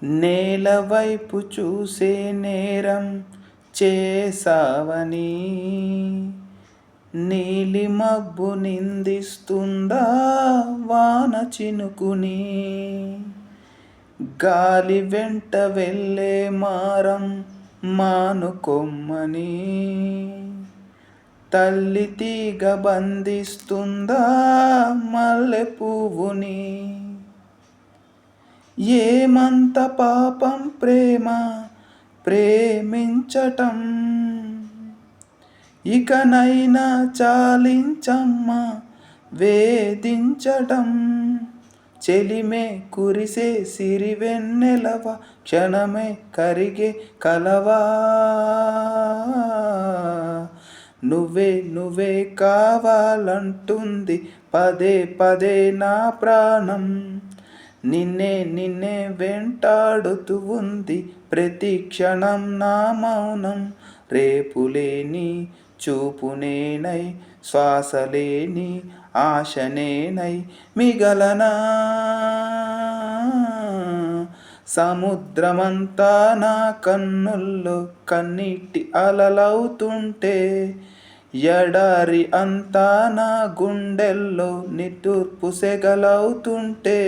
నేల వైపు చూసే నేరం చేసావని నీలి మబ్బు నిందిస్తుందా వాన చినుకుని. గాలి వెంట వెళ్ళే మారం మానుకొమ్మని తల్లి తీగ బంధిస్తుందా మల్లె పువ్వుని. ఏమంత పాపం ప్రేమించటం, ఇకనైనా చాలించమ్మా వేధించటం. చెలిమే కురిసే సిరివెన్నెలవ, క్షణమే కరిగే కలవా. నువ్వే కావాలంటుంది పదే పదే నా ప్రాణం. నిన్నే వెంటాడుతూ ఉంది ప్రతి క్షణం నా మౌనం. రేపులేని చూపునేనై, శ్వాసలేని ఆశనేనై మిగలనా. సముద్రమంతా నా కన్నుల్లో కన్నీటి అలలవుతుంటే, ఎడారి అంతా నా గుండెల్లో నిట్టూర్పు సెగలవుతుంటే.